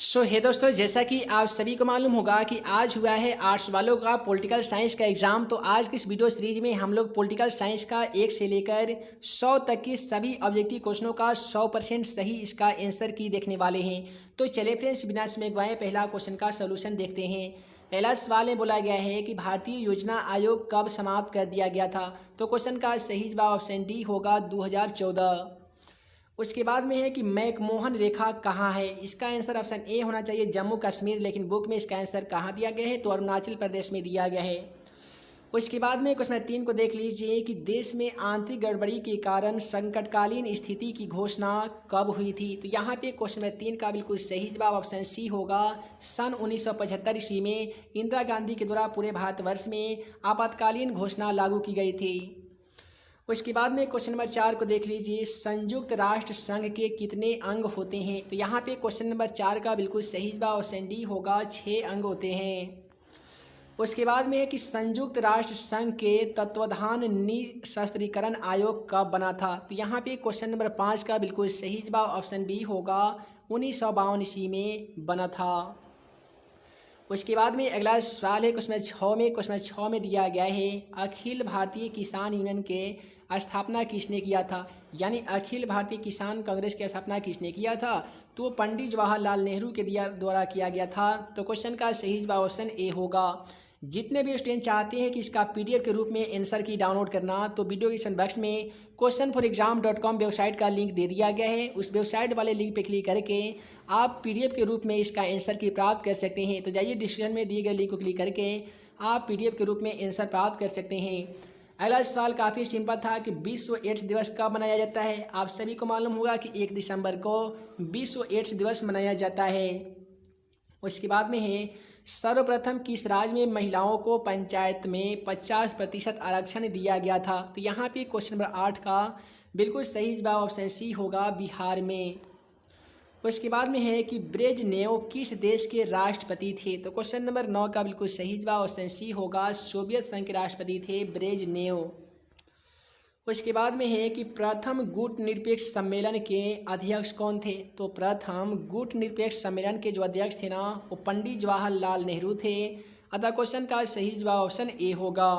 हे दोस्तों, जैसा कि आप सभी को मालूम होगा कि आज हुआ है आर्ट्स वालों का पॉलिटिकल साइंस का एग्ज़ाम। तो आज की इस वीडियो सीरीज में हम लोग पॉलिटिकल साइंस का 1 से लेकर 100 तक की सभी ऑब्जेक्टिव क्वेश्चनों का 100% सही इसका आंसर की देखने वाले हैं। तो चलिए फ्रेंड्स, बिना समय गवाए पहला क्वेश्चन का सोल्यूशन देखते हैं। पहला सवाल में बोला गया है कि भारतीय योजना आयोग कब समाप्त कर दिया गया था। तो क्वेश्चन का सही जवाब ऑप्शन डी होगा 2014। उसके बाद में है कि मैकमोहन रेखा कहाँ है। इसका आंसर ऑप्शन ए होना चाहिए जम्मू कश्मीर, लेकिन बुक में इसका आंसर कहाँ दिया गया है तो अरुणाचल प्रदेश में दिया गया है। उसके बाद में क्वेश्चन 3 को देख लीजिए कि देश में आंतरिक गड़बड़ी के कारण संकटकालीन स्थिति की घोषणा कब हुई थी। तो यहाँ पे क्वेश्चन 3 का बिल्कुल सही जवाब ऑप्शन सी होगा। सन 1975 ईस्वी में इंदिरा गांधी के द्वारा पूरे भारतवर्ष में आपातकालीन घोषणा लागू की गई थी। उसके बाद में क्वेश्चन नंबर 4 को देख लीजिए, संयुक्त राष्ट्र संघ के कितने अंग होते हैं। तो यहाँ पे क्वेश्चन नंबर 4 का बिल्कुल सही जवाब ऑप्शन डी होगा, 6 अंग होते हैं। उसके बाद में है कि संयुक्त राष्ट्र संघ के तत्वाधान निशस्त्रीकरण आयोग कब बना था। तो यहाँ पे क्वेश्चन नंबर 5 का बिल्कुल सही जवाब ऑप्शन बी होगा, 1952 ईस्वी में बना था। उसके बाद में अगला सवाल है क्वेश्चन 6 में दिया गया है, अखिल भारतीय किसान यूनियन के स्थापना किसने किया था। यानी अखिल भारतीय किसान कांग्रेस की स्थापना किसने किया था। तो पंडित जवाहरलाल नेहरू के द्वारा किया गया था। तो क्वेश्चन का सही जवाब ऑप्शन ए होगा। जितने भी स्टूडेंट चाहते हैं कि इसका पीडीएफ के रूप में आंसर की डाउनलोड करना, तो वीडियो डिस्क्रिप्शन बॉक्स में questionforexam.com वेबसाइट का लिंक दे दिया गया है। उस वेबसाइट वाले लिंक पे क्लिक करके आप पीडीएफ के रूप में इसका आंसर की प्राप्त कर सकते हैं। तो जाइए, डिस्क्रिप्शन में दिए गए लिंक को क्लिक करके आप पीडीएफ के रूप में आंसर प्राप्त कर सकते हैं। अगला सवाल काफ़ी सिंपल था कि विश्व एड्स दिवस कब मनाया जाता है। आप सभी को मालूम होगा कि 1 दिसंबर को विश्व एड्स दिवस मनाया जाता है। उसके बाद में है, सर्वप्रथम किस राज्य में महिलाओं को पंचायत में 50% आरक्षण दिया गया था। तो यहाँ पे क्वेश्चन नंबर 8 का बिल्कुल सही जवाब ऑप्शन सी होगा, बिहार में। उसके बाद में है कि ब्रेजनेव किस देश के राष्ट्रपति थे। तो क्वेश्चन नंबर 9 का बिल्कुल सही जवाब ऑप्शन सी होगा, सोवियत संघ के राष्ट्रपति थे ब्रेजनेव। उसके बाद में है कि प्रथम गुट निरपेक्ष सम्मेलन के अध्यक्ष कौन थे। तो प्रथम गुट निरपेक्ष सम्मेलन के जो अध्यक्ष थे ना, वो पंडित जवाहरलाल नेहरू थे। अतः क्वेश्चन का सही जवाब ऑप्शन ए होगा।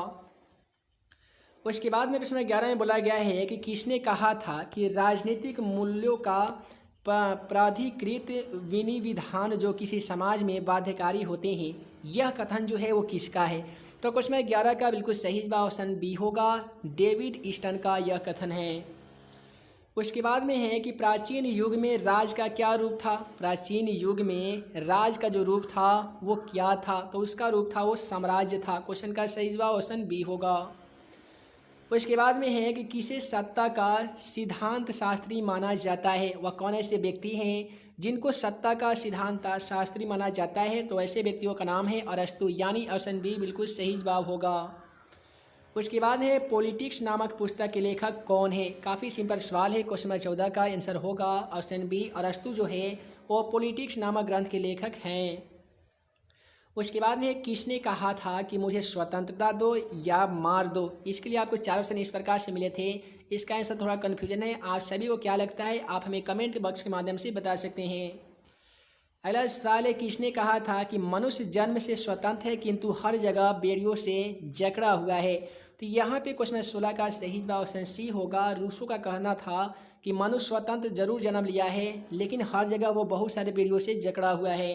उसके बाद में क्वेश्चन 11 में बोला गया है कि किसने कहा था कि राजनीतिक मूल्यों का प्राधिकृत विनिविधान जो किसी समाज में बाध्यकारी होते हैं, यह कथन जो है वो किसका है। तो क्वेश्चन 11 का बिल्कुल सही जवाब ऑप्शन बी होगा, डेविड ईस्टन का यह कथन है। उसके बाद में है कि प्राचीन युग में राज का क्या रूप था। प्राचीन युग में राज का जो रूप था वो क्या था। तो उसका रूप था वो साम्राज्य था। क्वेश्चन का सही जवाब ऑप्शन बी होगा। उसके बाद में है कि किसे सत्ता का सिद्धांत शास्त्री माना जाता है। वह कौन ऐसे व्यक्ति हैं जिनको सत्ता का सिद्धांत शास्त्री माना जाता है। तो ऐसे व्यक्तियों का नाम है अरस्तु, यानी ऑप्शन बी बिल्कुल सही जवाब होगा। उसके बाद है पॉलिटिक्स नामक पुस्तक के लेखक कौन है। काफ़ी सिंपल सवाल है। क्वेश्चन नंबर 14 का आंसर होगा ऑप्शन बी, अरस्तु जो है वो पॉलिटिक्स नामक ग्रंथ के लेखक हैं। उसके बाद में किसने कहा था कि मुझे स्वतंत्रता दो या मार दो। इसके लिए आपको 4 ऑप्शन इस प्रकार से मिले थे। इसका आंसर थोड़ा कन्फ्यूजन है। आप सभी को क्या लगता है, आप हमें कमेंट बॉक्स के माध्यम से बता सकते हैं। अगला सवाल है, किसने कहा था कि मनुष्य जन्म से स्वतंत्र है किंतु हर जगह बेड़ियों से जकड़ा हुआ है। तो यहाँ पे क्वेश्चन 16 का सही जवाब ऑप्शन सी होगा। रूसो का कहना था कि मनुष्य स्वतंत्र जरूर जन्म लिया है, लेकिन हर जगह वो बहुत सारे बेड़ियों से जकड़ा हुआ है।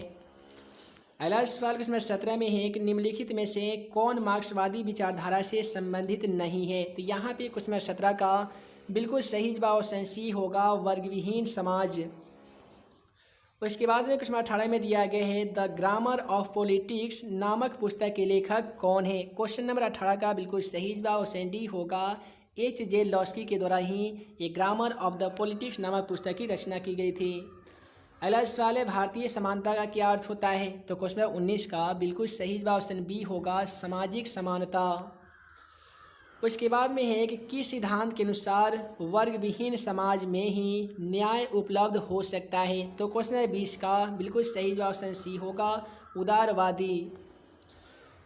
अगला सवाल क्वेश्चन 17 में है कि निम्नलिखित में से कौन मार्क्सवादी विचारधारा से संबंधित नहीं है। तो यहाँ पे क्वेश्चन 17 का बिल्कुल सही जवाब ऑप्शन सी होगा, वर्गविहीन समाज। उसके बाद में क्वेश्चन 18 में दिया गया है, द ग्रामर ऑफ पॉलिटिक्स नामक पुस्तक के लेखक कौन है। क्वेश्चन नंबर 18 का बिल्कुल सही जवाब ऑप्शन डी होगा, H.J. लॉस्की के द्वारा ही ये ग्रामर ऑफ द पॉलिटिक्स नामक पुस्तक की रचना की गई थी। अगला सवाल है, भारतीय समानता का क्या अर्थ होता है। तो क्वेश्चन 19 का बिल्कुल सही जवाब ऑप्शन बी होगा, सामाजिक समानता। उसके बाद में है कि किस सिद्धांत के अनुसार वर्गविहीन समाज में ही न्याय उपलब्ध हो सकता है। तो क्वेश्चन 20 का बिल्कुल सही जवाब ऑप्शन सी होगा, उदारवादी।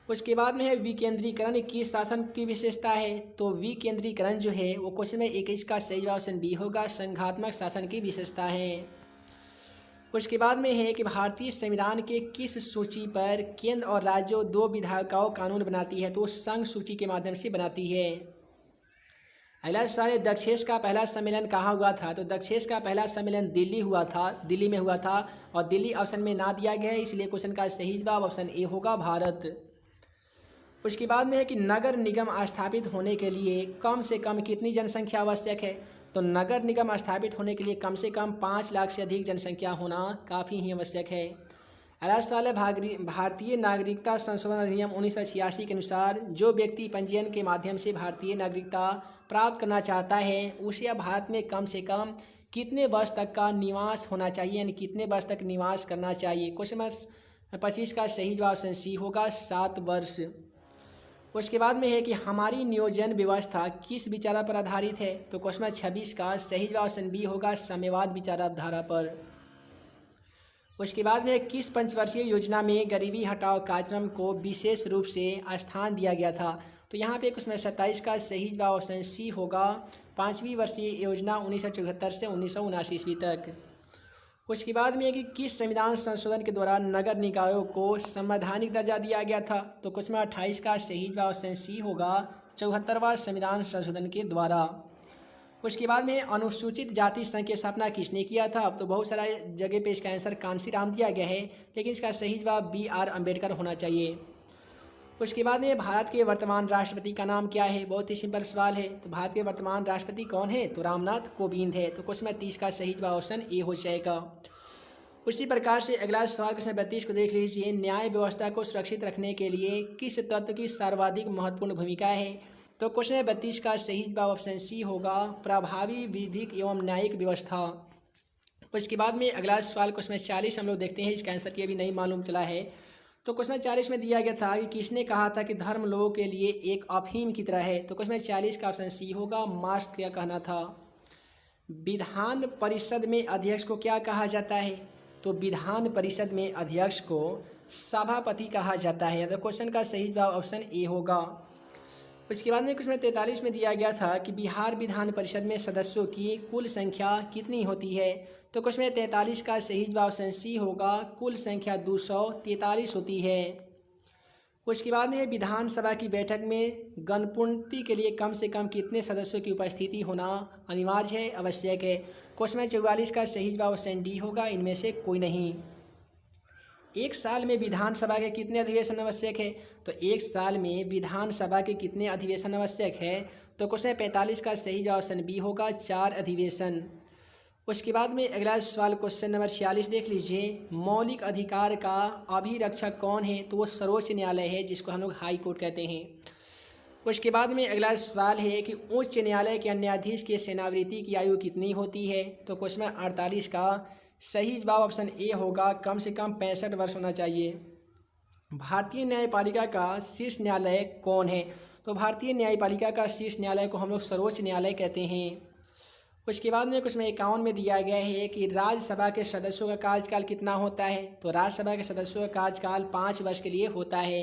उसके बाद में है विकेंद्रीकरण किस शासन की विशेषता है। तो विकेंद्रीकरण जो है वो क्वेश्चन 21 का सही जवाब ऑप्शन बी होगा, संघात्मक शासन की विशेषता है। उसके बाद में है कि भारतीय संविधान के किस सूची पर केंद्र और राज्यों दो विधायिकाओं कानून बनाती है, तो वो संघ सूची के माध्यम से बनाती है। अगला सवाल है, दक्षेश का पहला सम्मेलन कहाँ हुआ था, तो दक्षेश का पहला सम्मेलन दिल्ली में हुआ था और दिल्ली ऑप्शन में ना दिया गया है, इसलिए क्वेश्चन का सही जवाब ऑप्शन ए होगा, भारत। उसके बाद में है कि नगर निगम स्थापित होने के लिए कम से कम कितनी जनसंख्या आवश्यक है, तो नगर निगम स्थापित होने के लिए कम से कम 5 लाख से अधिक जनसंख्या होना काफ़ी ही आवश्यक है। अगला सवाल है, भारतीय नागरिकता संशोधन अधिनियम 1986 के अनुसार जो व्यक्ति पंजीयन के माध्यम से भारतीय नागरिकता प्राप्त करना चाहता है उसे अब भारत में कम से कम कितने वर्ष तक का निवास होना चाहिए, यानी कितने वर्ष तक निवास करना चाहिए। क्वेश्चन नंबर 25 का सही जवाब ऑप्शन सी होगा, 7 वर्ष। उसके बाद में है कि हमारी नियोजन व्यवस्था किस विचार पर आधारित है, तो क्वेश्चन नंबर 26 का सही जवाब ऑप्शन बी होगा, साम्यवाद विचारधारा पर। उसके बाद में किस पंचवर्षीय योजना में गरीबी हटाओ कार्यक्रम को विशेष रूप से स्थान दिया गया था, तो यहाँ पे क्वेश्चन 27 का सही जवाब ऑप्शन सी होगा, 5वीं वर्षीय योजना 1974 से 1979 ईस्वी तक। उसके बाद में है कि किस संविधान संशोधन के दौरान नगर निकायों को संवैधानिक दर्जा दिया गया था, तो क्वेश्चन 28 का सही जवाब ऑप्शन सी होगा, 74वां संविधान संशोधन के द्वारा। उसके बाद में अनुसूचित जाति संघ की स्थापना किसने किया था, अब तो बहुत सारा जगह पे इसका आंसर कांसीराम दिया गया है, लेकिन इसका सही जवाब BR अम्बेडकर होना चाहिए। उसके बाद में भारत के वर्तमान राष्ट्रपति का नाम क्या है, बहुत ही सिंपल सवाल है। तो भारत के वर्तमान राष्ट्रपति कौन है, तो रामनाथ कोविंद है। तो क्वेश्चन 30 का सही जवाब ऑप्शन ए हो जाएगा। उसी प्रकार से अगला सवाल क्वेश्चन 32 को देख लीजिए, न्याय व्यवस्था को सुरक्षित रखने के लिए किस तत्व की सर्वाधिक महत्वपूर्ण भूमिका है, तो क्वेश्चन 32 का सही जवाब ऑप्शन सी होगा, प्रभावी विधिक एवं न्यायिक व्यवस्था। उसके बाद में अगला सवाल क्वेश्चन 40 हम लोग देखते हैं, इसका आंसर की अभी नहीं मालूम चला है। तो क्वेश्चन 40 में दिया गया था कि किसने कहा था कि धर्म लोगों के लिए एक अफीम की तरह है, तो क्वेश्चन 40 का ऑप्शन सी होगा, मार्क्स का कहना था। विधान परिषद में अध्यक्ष को क्या कहा जाता है, तो विधान परिषद में अध्यक्ष को सभापति कहा जाता है। तो क्वेश्चन का सही जवाब ऑप्शन ए होगा। उसके बाद में क्वेश्चन 43 में दिया गया था कि बिहार विधान परिषद में सदस्यों की कुल संख्या कितनी होती है, तो क्वेश्चन 43 का सही जवाब ऑप्शन सी होगा, कुल संख्या 243 होती है। उसके बाद में विधानसभा की बैठक में गणपूर्ति के लिए कम से कम कितने सदस्यों की उपस्थिति होना अनिवार्य है, आवश्यक है। क्वेश्चन 44 का सही जवाब ऑप्शन डी होगा, इनमें से कोई नहीं। एक साल में विधानसभा के कितने अधिवेशन आवश्यक है, तो एक साल में विधानसभा के कितने अधिवेशन आवश्यक है, तो क्वेश्चन 45 का सही जवाब ऑप्शन बी होगा, 4 अधिवेशन। उसके बाद में अगला सवाल क्वेश्चन नंबर 46 देख लीजिए, मौलिक अधिकार का अभिरक्षक कौन है, तो वो सर्वोच्च न्यायालय है, जिसको हम लोग हाई कोर्ट कहते हैं। उसके बाद में अगला सवाल है कि उच्च न्यायालय के न्यायाधीश की सेवानिवृत्ति की आयु कितनी होती है, तो क्वेश्चन 48 का सही जवाब ऑप्शन ए होगा, कम से कम 65 वर्ष होना चाहिए। भारतीय न्यायपालिका का शीर्ष न्यायालय कौन है, तो भारतीय न्यायपालिका का शीर्ष न्यायालय को हम लोग सर्वोच्च न्यायालय कहते हैं। उसके बाद में क्वेश्चन 51 में दिया गया है कि राज्यसभा के सदस्यों का कार्यकाल कितना होता है, तो राज्यसभा के सदस्यों का कार्यकाल 5 वर्ष के लिए होता है।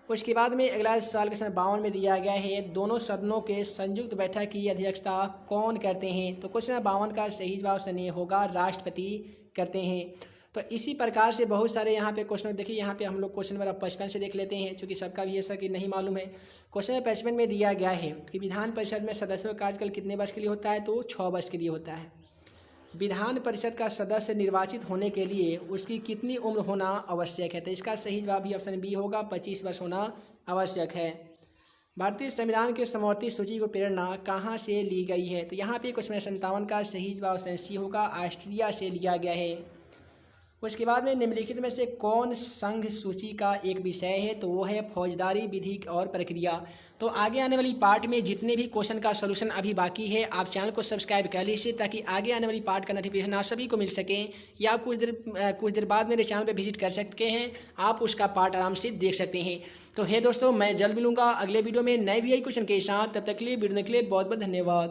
उसके बाद में अगला सवाल क्वेश्चन 52 में दिया गया है, दोनों सदनों के संयुक्त बैठक की अध्यक्षता कौन करते हैं, तो क्वेश्चन 52 का सही जवाब ऑप्शन ए होगा, राष्ट्रपति करते हैं। तो इसी प्रकार से बहुत सारे यहाँ पे क्वेश्चन देखिए, यहाँ पे हम लोग क्वेश्चन नंबर 55 से देख लेते हैं, क्योंकि सबका भी ऐसा कि नहीं मालूम है। क्वेश्चन नंबर 55 में दिया गया है कि विधान परिषद में सदस्यों का कार्यकाल कितने वर्ष के लिए होता है, तो 6 वर्ष के लिए होता है। विधान परिषद का सदस्य निर्वाचित होने के लिए उसकी कितनी उम्र होना आवश्यक है, तो इसका सही जवाब भी ऑप्शन बी होगा, 25 वर्ष होना आवश्यक है। भारतीय संविधान के समवर्ती सूची को प्रेरणा कहाँ से ली गई है, तो यहाँ पे क्वेश्चन 57 का सही जवाब ऑप्शन सी होगा, ऑस्ट्रिया से लिया गया है। उसके बाद में निम्नलिखित में से कौन संघ सूची का एक विषय है, तो वो है फौजदारी विधि और प्रक्रिया। तो आगे आने वाली पार्ट में जितने भी क्वेश्चन का सलूशन अभी बाकी है, आप चैनल को सब्सक्राइब कर लीजिए, ताकि आगे आने वाली पार्ट का नोटिफिकेशन आप सभी को मिल सके, या कुछ देर बाद मेरे चैनल पर विजिट कर सकते हैं, आप उसका पार्ट आराम से देख सकते हैं। तो है दोस्तों, मैं जल्द मिलूंगा अगले वीडियो में नए भी क्वेश्चन के साथ। तब तक के लिए वीडियो के लिए बहुत बहुत धन्यवाद।